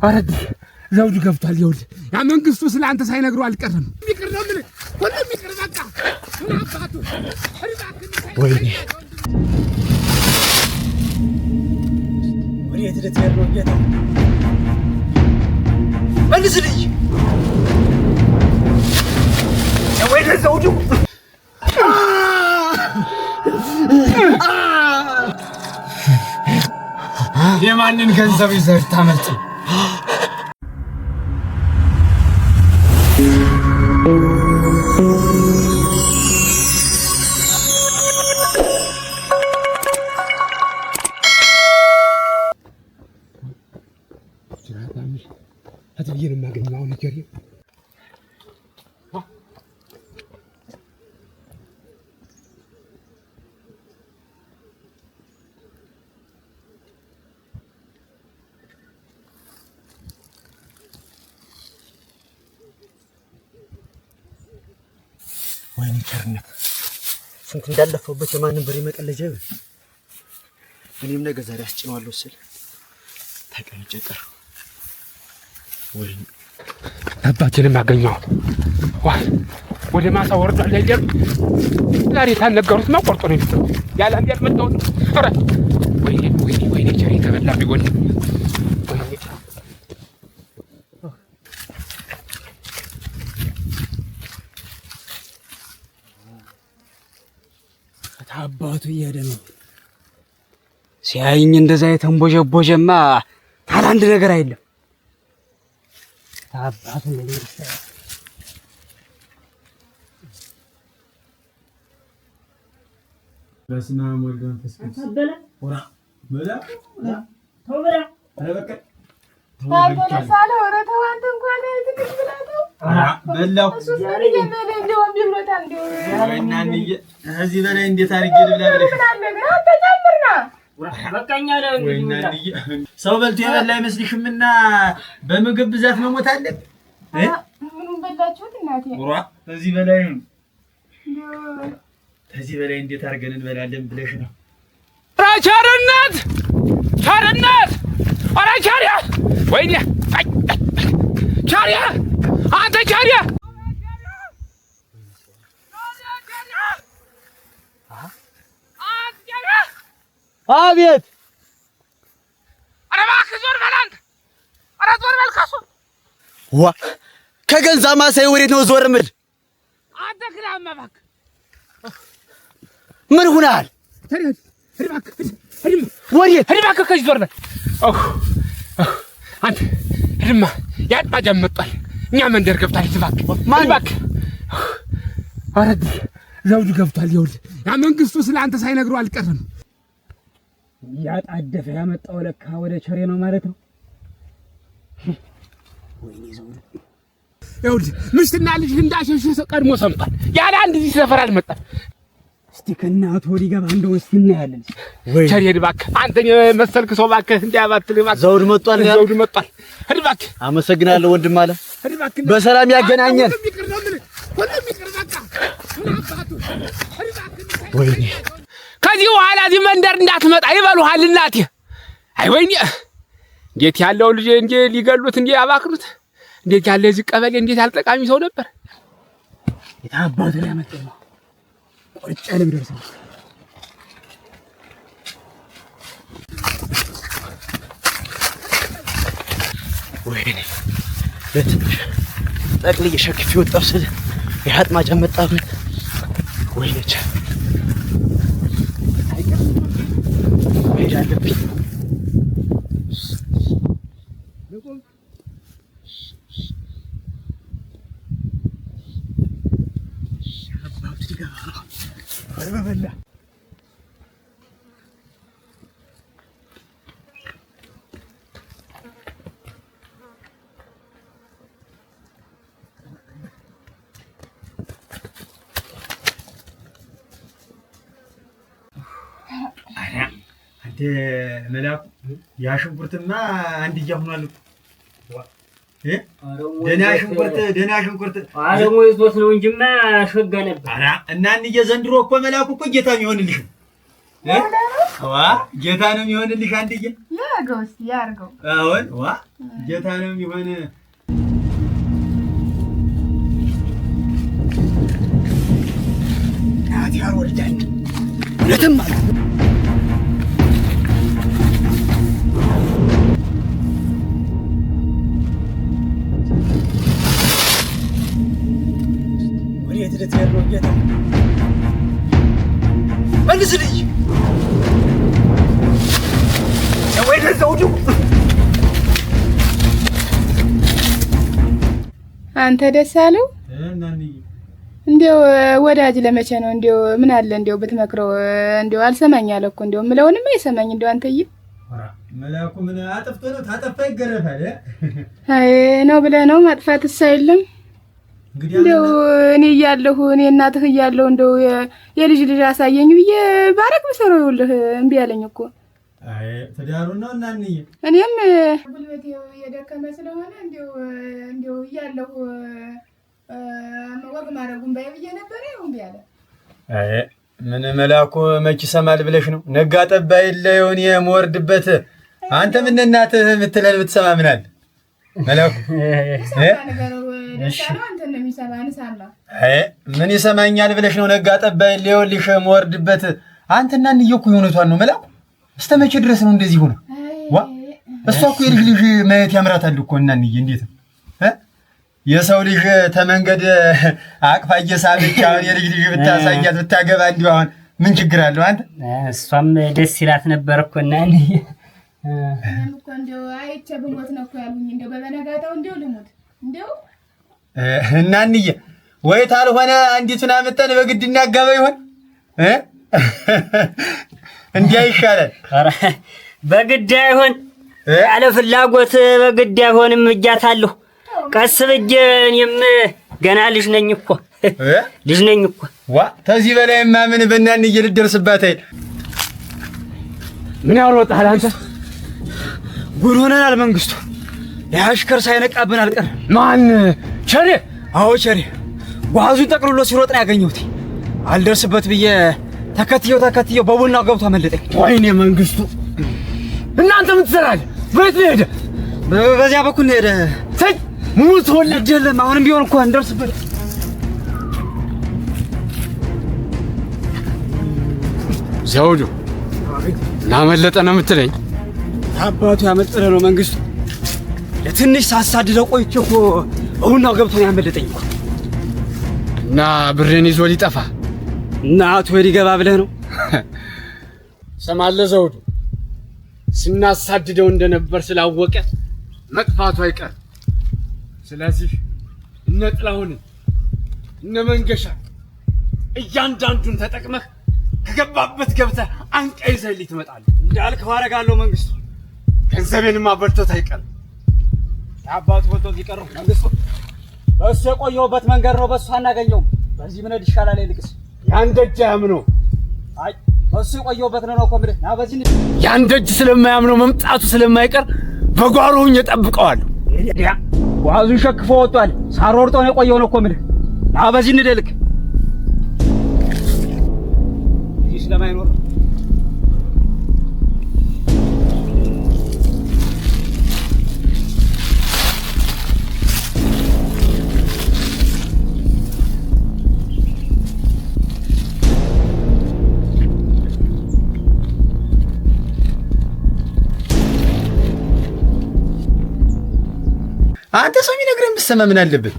አረድ ዘውዱ ገብቷል። ይኸውልህ ያ መንግስቱ ስላንተ ሳይነግሩ አልቀረም። ይቅር ነው ምን ሁሉም ይቅር በቃ ምን አባቱ ወይኔ ወዴት ልትሄድ ነው ጌታ? መልስልኝ ወይኔ ዘውዱ የማንን ገንዘብ ይዘህ ታመልጥ? አትብየን ማገኛው ነገር ወይኔ ቸርነት ስንት እንዳለፈውበት የማንን በሬ መቀለጃ ይሁን። እኔም ነገ ዛሬ አስጭነዋለሁ ስል ተቀምጬ ቀረሁ። ወይኔ አባቴንም አገኘው ወደ ማሳ ወርዷል። ለየር ዛሬ ታነገሩት ነው ቆርጦ ነው የሚጥለው ያለ አንድ ያልመጣው ኧረ ወይኔ ወይኔ ወይኔ ቸሪ ተበላ ቢጎን ወይኔ አባቱ እየሄደ ነው ሲያይኝ እንደዛ የተንቦጀቦጀማ ታዲያ አንድ ነገር አይደለም። አባቱ ለሊስታ በስመ አብ ወወልድ ወመንፈስ ቅዱስ ተበለ ወራ መላ ተወራ አለበቀ ታበለ ሳለ ወራ ተዋንተ እንኳን ትክክላተው በላው ዛሬ የመለለው ቢብሎታ እንደው ያለናንዬ እዚህ በላይ እንዴት አድርጌ ልብላ ብለሽ ተጨምርና በቃኛ ለእንግዲህ ሰው በልቶ የበላ አይመስልሽምና በምግብ ብዛት መሞት አለብን ምኑን በላችሁት እናቴ ወራ ከዚህ በላይ ነው ከዚህ በላይ እንዴት አድርገን እንበላለን ብለሽ ነው? ቸርነት ቸርነት ኧረ ቸሪያ ወይኔ ቸሪያ አንተ ቸሪያ አቤት ኧረ እባክህ ዞር በል አንተ ኧረ ዞር በል ከሱ ዋ ከገንዛ ማሳዬ ወዴት ነው ዞር የምል አንተ ክላማ እባክህ ምን ሆነሃል? ወዴት እባክህ ከዚህ ዞር በል አንተ ድማ ያጥማ ጀመጣል እኛ መንደር ገብታለች እባክህ ማን እባክህ ኧረ ዘውዱ ገብቷል። ይኸውልህ ያ መንግስቱ ስላንተ ሳይነግሩ አልቀረም። ያጣደፈ ያመጣው ለካ ወደ ቸሬ ነው ማለት ነው። ወይኔ ዘውዱ ይኸውልህ ምስትና ልጅ እንዳሸሸ ቀድሞ ሰምቷል። ያለ አንድ እዚህ ሰፈር አልመጣም። እስቲ ከእናቱ ወዲህ ገባ እንደው እስቲ እናያለን። ቸሬ እባክህ አንተኛ መሰልክ ሰው እባክህ እንዲያባትል እባክህ ዘውዱ መጥቷል። ዘውዱ መጥቷል። እባክህ አመሰግናለሁ ወንድም አለ በሰላም ያገናኘን። ወይኔ ከዚህ በኋላ እዚህ መንደር እንዳትመጣ ይበሉሃል እናቴ። አይ ወይኔ እንዴት ያለው ልጅ እንዴ ሊገሉት እንዴ ያባክሩት እንዴት ያለ እዚህ ቀበሌ እንዴት ያልጠቃሚ ሰው ነበር። የታባቱ ላይ መጣ ነው ቆርጫለም ደርሰው ወይኔ ለትንሽ ጠቅልዬ ሸክፌ ወጣሁ ስል የአጥማ ጀመጣበት ወይኔ ቻ መሄድ አለብኝ። በበላ መላኩ ያ ሽንኩርትማ አንድያ ሆኗል እኮ ደህና ሽንኩርት አረሞ ይዞት ነው እንጂማ ሸጋ ነበር። ኧረ እና እንዬ ዘንድሮ እኮ መላኩ እኮ ጌታ የሚሆንልሽ ጌታ ነው የሚሆንልሽ አንድዬ ያርገው እስኪ ያርገው። አሁን ዋ ጌታ ነው የሚሆን ናቲያር ወልዳኝ ለተም ማለት ወዴት ልትሄድ ነው ጌታ? መልስልኝ አንተ ደስ አለው እንዴው ወዳጅ ለመቼ ነው እንዴው ምን አለ እንዴው ብትመክረው እንዴው አልሰማኝ አለ እኮ እንዴው ምለውንም አይሰማኝ እንዴው አንተዬ መላኩ ምን አጥፍቶ ነው ታጠፋ ይገረፋል አይ ነው ብለህ ነው ማጥፋትስ አይደለም እንዴው እኔ እያለሁ እኔ እናትህ እያለሁ እንዴው የልጅ አሳየኝ ብዬ ባረክ ብሰረው ይኸውልህ እምቢ አለኝ እኮ አይ ተዳሩና ነው እናንዬ እኔም ጉልበቴ የደከመ ስለሆነ እንዴው እያለሁ ወግ ማረጉን ባይ ብዬ ነበር ይሁን ቢያለ አይ ምን መላኩ መች ሰማል ብለሽ ነው ነጋ ጠባይ ለዮን የምወርድበት አንተ ምን እናትህ የምትለን ብትሰማ ምን አለ መላኩ ምን ይሰማኛል ብለሽ ነው ነጋ ጠባይ ለዮን ልሽ የምወርድበት አንተና እንየኩ ይሆነቷል ነው መላኩ እስተመቼ ድረስ ነው እንደዚህ ሆነ ዋ እሷ እኮ የልጅ ማየት ያምራታል እኮ እናንዬ እንዴት የሰው ልጅ ተመንገድ አቅፋ እየሳበች አሁን የልጅ ብታሳያት ብታገባ እንዲሁ አሁን ምን ችግር አለው አንተ እሷም ደስ ይላት ነበር እኮ እናንዬ እኮ እንደው አይቼ ብሞት ነው እኮ ያሉኝ እንደው በበነጋታው እንደው ልሞት እንደው እናንዬ ወይ ታልሆነ አንዲቱን አመጣን በግድ እናጋባ ይሆን እንዲያ ይሻላል ኧረ በግድ አይሆን ያለ ፍላጎት በግድ አይሆንም እጃታለሁ ቀስ ብዬ እኔም ገና ልጅ ነኝ እኮ ዋ ተዚህ በላይማ ምን በእናንዬ ልደርስባት አይደል ምን ያወጣሃል አንተ ጉድ ሆነናል መንግስቱ ያሽከር ሳይነቃብን አልቀር ማን ቸሬ አዎ ቸሬ ጓዙን ጠቅልሎ ሲሮጥ ነው ያገኘሁት አልደርስበት ብዬ ተከትየው በቡናው ገብቶ አመለጠኝ ወይኔ መንግስቱ እናንተ ምን ትሰራለህ በየት ነው ሄደ በዚያ በኩል ነው ሄደ ተይ ሙት ወለደለም አሁንም ቢሆን እኮ እንደርስበት ዘውዱ ናመለጠ ነው የምትለኝ አባቱ ያመለጠ ነው መንግስቱ ለትንሽ ሳሳድደው ቆይቼ እኮ በቡናው ገብቶ ነው ያመለጠኝ እና ብሬን ይዞ ሊጠፋ እናቱ ሊገባ ብለህ ነው ሰማለ ዘውዱ ስናሳድደው እንደነበር ስላወቀ መጥፋቱ አይቀር ስለዚህ እነ ጥላሁን እነ መንገሻ እያንዳንዱን ተጠቅመህ ከገባበት ገብተህ አንቀ ይዘህልኝ ትመጣለህ እንዳልከው አደርጋለሁ መንግስቱ ገንዘቤንማ በልቶት አይቀር የአባቱ በልቶት ይቀረው መንግስቱ በእሱ የቆየሁበት መንገድ ነው በእሱ አናገኘውም በዚህ ምንድ ይሻላል ይልቅስ ያን ደጅ አያምነው አይ በእሱ የቆየሁበት ነው እኮ የምልህ ና በዚህ ያን ደጅ ስለማያምነው መምጣቱ ስለማይቀር በጓሮ ሆኜ እጠብቀዋለሁ ጓዙን ሸክፎ ወጥቷል ሳር ወርጦ ነው የቆየው ነው እኮ የምልህ ና በዚህ እንደልክ ይህ ስለማይኖር አንተ ሰው የሚነግረን ብትሰማ ምን አለበት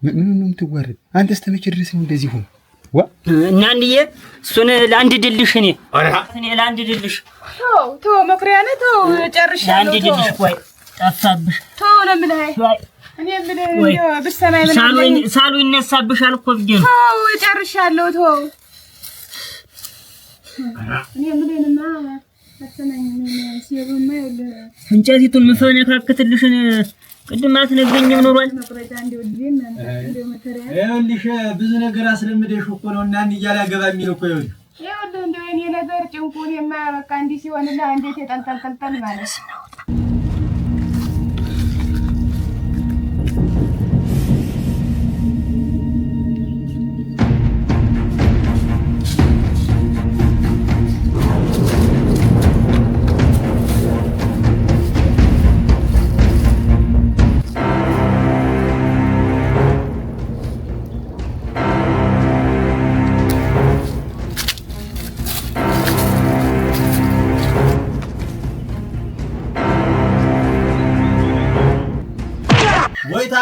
ምንም ትወርድ አንተ እስተመቼ ድረስ ነው እንደዚህ ሆነ ዋ እናንዬ እሱን ለአንድ ድልሽ እኔ ለአንድ ድልሽ ተው መኩሪያ ነህ ተው ጨርሻለሁ ለአንድ ድልሽ ቆይ ጠፋብሽ ተው ነው የምልህ እኔ የምልህ ብትሰማኝ ምን ሳሉ ይነሳብሻል እኮ ብዬሽ ነው ተው ጨርሻለሁ ተው እኔ የምልህንማ አትሰማኝ ሲሩማ ይኸውልህ እንጨቲቱን ምፈነካክትልሽን ቅድም አትነግረኝም ኖሯል መቁረጫ እንደው ድሬን እንደው መከራ ይኸውልሽ ብዙ ነገር አስለምደሽ እኮ ነው እና እያላገባ የሚል እኮ ይኸውልህ እንደው የኔ ነገር ጭንቁን የማያበቃ እንዲህ ሲሆንልህ እንዴት የጠልጠልጠል ማለት ነው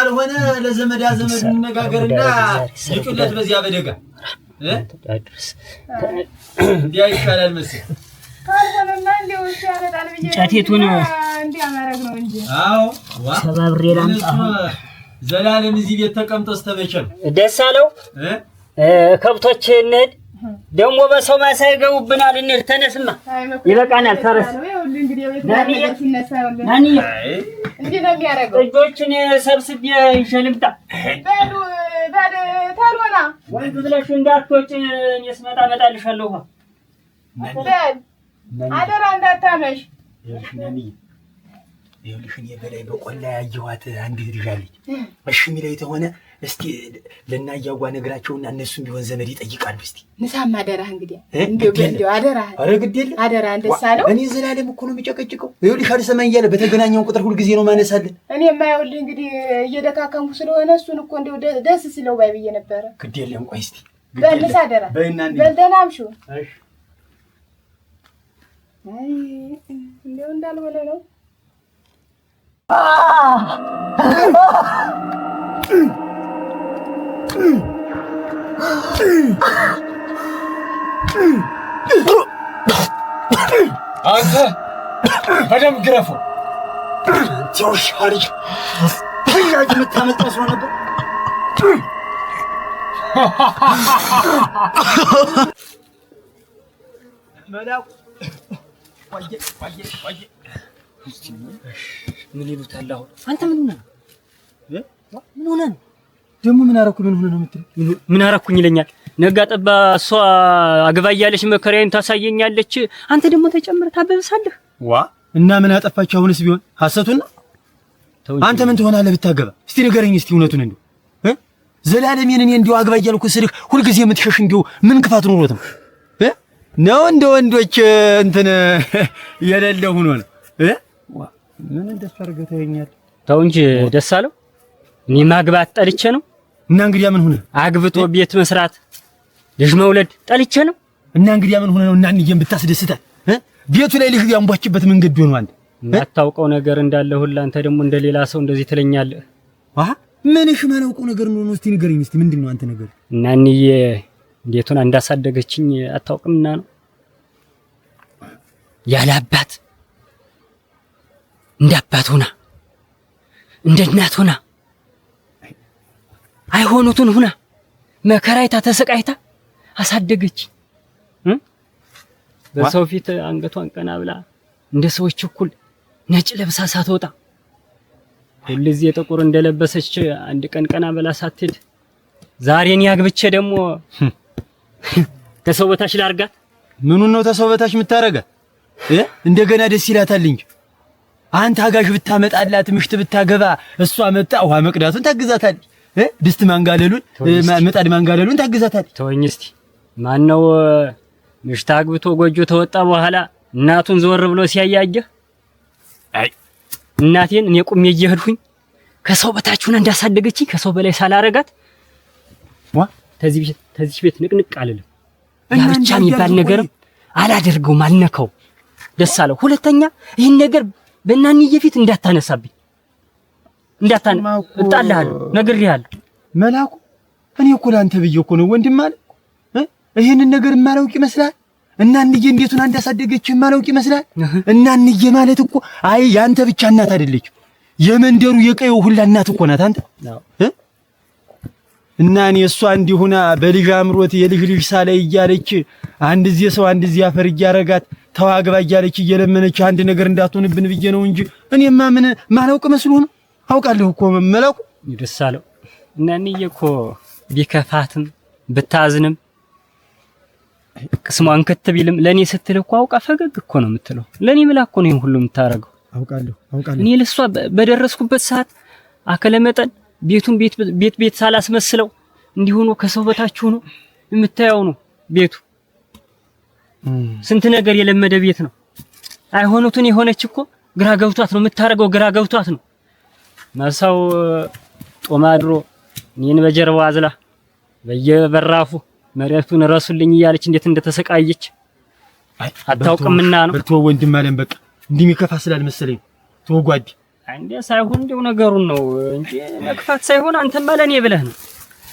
ካልሆነ ለዘመድ አዘመድ እንነጋገርና ይጩለት በዚያ በደጋ አድርስ እንዲያ ይሻላል መሰለኝ። ካልሆነማ እንደው ሲያመጣል ብዬ ጫቴቱን እንዲያማረግ ነው እንጂ። አዎ ሰባብሬ ላምጣ። ዘላለም እዚህ ቤት ተቀምጦ ስተመቸም ደስ አለው። ከብቶች እንሂድ ደግሞ በሰው ማሳ ይገቡብናል። እንሂድ ተነስማ ይበቃናል። ተረስ ናኒ እንዲህ ነው የሚያደርገው። እጆችን ሰብስቤ ይዤ ልምጣ። በሉ ታልሆና ወይ ብለሽ እንዳትወጪ እኔ ስመጣ እመጣልሻለሁ። በል አደራ እንዳታመሽ። ይኸውልሽ እኔ በላይ በቆላ ያየኋት አንዲት ልጅ አለች። እሺ የሚለኝ ተሆነ እስቲ ለእናያዋ ነግራቸውና እነሱም ቢሆን ዘመድ ይጠይቃሉ። እስቲ ንሳማ አደራህ እንግዲህ እንደው አደራህ። ኧረ ግድ የለም አደራ እንደሳለው እኔ ዘላለም እኮ ነው የሚጨቀጭቀው። ይኸውልሽ አልሰማኝ እያለ በተገናኘውን ቁጥር ሁልጊዜ ነው ማነሳለን። እኔ የማየውልህ እንግዲህ እየደካከምኩ ስለሆነ እሱን እኮ እንደው ደስ ሲለው ባይ ብዬ ነበረ። ግድ የለም ቆይ እስቲ በል ንሳ አደራ። በል ደህና አምሹ። እሺ አይ እንደው እንዳልሆነ ነው። አንተ በደምብ ግረፈው። አንቺ ልጅ ትያጅ የምታመጣ ሰው ነበር። መላኩ ቆየ ምን ይሉታል አሁን? አንተ ምን ሆነህ ነው? ምን ሆነህ ነው ደግሞ? ምን አደረኩ? ምን ሆነህ ነው የምትለው? ምን አደረኩኝ ይለኛል። ነጋ ጠባ እሷ አግባ እያለች መከራዬን ታሳየኛለች። አንተ ደግሞ ተጨምረህ ታበብሳለህ። እና ምን አጠፋች? አሁንስ ቢሆን ሐሰቱን ነው። አንተ ምን ትሆናለህ ብታገባ? እስቲ ንገረኝ እስቲ እውነቱን። እንደው ዘላለሜን እኔ እንደው አግባ እያልኩ ስልህ ሁልጊዜ የምትሸሽ እንደው ምን ክፋት ኖሮት ነው? ነው እንደ ወንዶች እንትን የሌለ ሆኖ ነው። ምን እንደሱ አድርገህ ተወኛለህ? ተው እንጂ ደስ አለው። እኔ ማግባት ጠልቼ ነው? እና እንግዲያ ምን ሆነ? አግብቶ ቤት መስራት ልጅ መውለድ ጠልቼ ነው? እና እንግዲያ ምን ሆነ ነው? እና እንየም ብታስደስታል ቤቱ ላይ ልጅ ያንቧችበት መንገድ ሆኖ አንተ ማታውቀው ነገር እንዳለ ሁሉ አንተ ደግሞ እንደሌላ ሰው እንደዚህ ትለኛለህ። ምንሽ ማላውቀው ነገር ነው? እስቲ ንገረኝ እስቲ ምንድነው አንተ ነገር? እና እንዬ እንዴቱን እንዳሳደገችኝ አታውቅምና ነው ያለ አባት እንደ አባት ሆና እንደ እናት ሆና አይሆኑትን ሆና መከራይታ ተሰቃይታ አሳደገች። በሰው ፊት አንገቷን ቀና ብላ እንደ ሰዎች እኩል ነጭ ለብሳ ሳትወጣ ሁልጊዜ ጥቁር እንደለበሰች አንድ ቀን ቀና ብላ ሳትሄድ ዛሬን ያግብቼ ደግሞ ከሰው በታች ላርጋት። ምኑን ነው ተሰው በታች የምታረጋት? እንደገና ደስ ይላታል እንጂ አንተ አጋዥ ብታመጣላት ምሽት ብታገባ እሷ መጣ ውሃ መቅዳቱን ታግዛታለች። ድስት ማንጋለሉን ምጣድ ማንጋለሉን ታግዛታለች። ተወኝ እስቲ ማነው ምሽት አግብቶ ጎጆ ተወጣ በኋላ እናቱን ዘወር ብሎ ሲያያየህ? አይ እናቴን እኔ ቁሜ እየሄድኩኝ ከሰው በታች ሆና እንዳሳደገችኝ ከሰው በላይ ሳላረጋት ተዚህ ቤት ንቅንቅ አልልም። ያ ብቻ የሚባል ነገርም አላደርገውም፣ አልነካው። ደስ አለው። ሁለተኛ ይህን ነገር በእናንዬ ፊት እንዳታነሳብኝ፣ እጣልሃለሁ፣ ነግሬሃለሁ። መላኩ እኔ እኮ ላንተ ብዬ እኮ ነው ወንድም አለ። ይሄንን ነገር የማላውቅ ይመስላል? እናንዬ እንዴቱን እንዳሳደገች የማላውቅ ይመስላል? እናንዬ ማለት እኮ አይ ያንተ ብቻ እናት አይደለች፣ የመንደሩ የቀየው ሁላ እናት እኮ ናት። አንተ እና እኔ እሷ እንዲሁና በልጅ አምሮት የልጅ ልጅ ሳላይ እያለች አንድ ዚህ ሰው አንድ ዚህ አፈር እያረጋት ተዋግባ እያለች እየለመነች አንድ ነገር እንዳትሆንብን ብዬ ነው እንጂ እኔማ ምን ማላውቅ መስሎ ነው። አውቃለሁ እኮ መላኩ ደስ አለው። እናንዬ እኮ ቢከፋትም ብታዝንም ቅስሟን ከተቢልም ለኔ ስትል እኮ አውቃ ፈገግ እኮ ነው የምትለው። ለኔ ብላ እኮ ነው ይሄን ሁሉ የምታረገው። አውቃለሁ። እኔ ለሷ በደረስኩበት ሰዓት አከለ መጠን ቤቱን ቤት ሳላስመስለው እንዲሆኑ ከሰው በታች ሆኖ የምታየው ነው ቤቱ። ስንት ነገር የለመደ ቤት ነው። አይሆኑትን የሆነች እኮ ግራ ገብቷት ነው የምታረገው፣ ግራ ገብቷት ነው። መሳው ጦማድሮ እኔን በጀርባው አዝላ በየበራፉ መሬቱን ረሱልኝ እያለች እንዴት እንደተሰቃየች አታውቅምና ነው። በርቶ ወንድም አለም በቃ እንዲህ የሚከፋ ስላልመሰለኝ ተወጓዲ እንዴ ሳይሆን እንደው ነገሩን ነው እንጂ መክፋት ሳይሆን አንተማ ለኔ ብለህ ነው።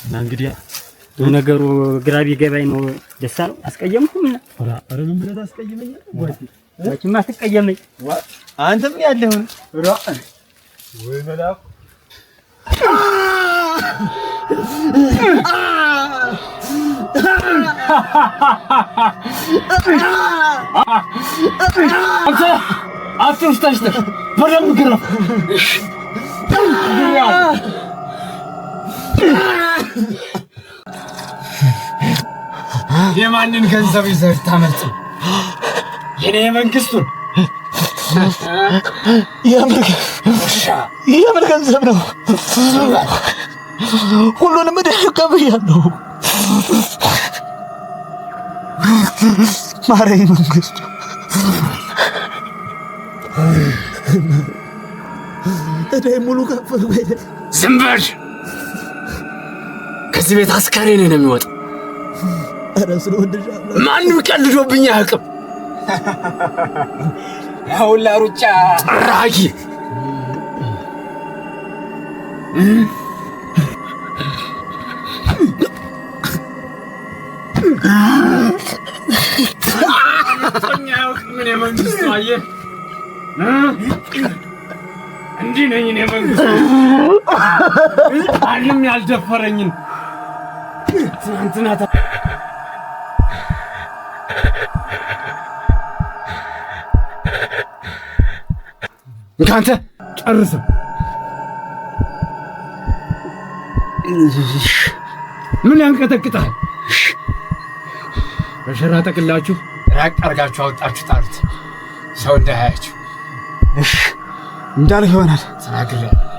እና እንግዲህ ነገሩ ግራ ቢገባኝ ነው። ደስ አለው አስቀየምኩም እና ኧረ ምን ብለህ ታስቀይመኛለህ? ወጭማ አትቀየመኝ። አንተም ያለውን ወይ መላኩ አንተ አትውስታሽተህ በደንብ ግረፍ። የማንን ገንዘብ ይዘህ ታመልጥ? የኔ መንግስቱን የምን ገንዘብ ነው? ሁሉንም እደቀብያለሁ። ማረኝ መንግስቱ። እዳይ ሙሉ ከፈሉ አይደል? ዝም በል። ከዚህ ቤት አስከሬን ነው የሚወጣ። ኧረ ስለወደሻለሁ። ማንም ቀልዶብኝ አያውቅም። ያውላ ሩጫ ጠራጊ ምን የመንግስቱ አየህ፣ እንዲህ ነኝ እኔ መንግስቱ። ማንም ያልደፈረኝን ትናንትና አንተ ጨርሰው። ምን ያንቀጠቅጣል? በሸራ ጠቅላችሁ ራቅ አርጋችሁ አወጣችሁ ጣሉት፣ ሰው እንዳያያችሁ። እንዳልህ ይሆናል። ተናግሬያለሁ።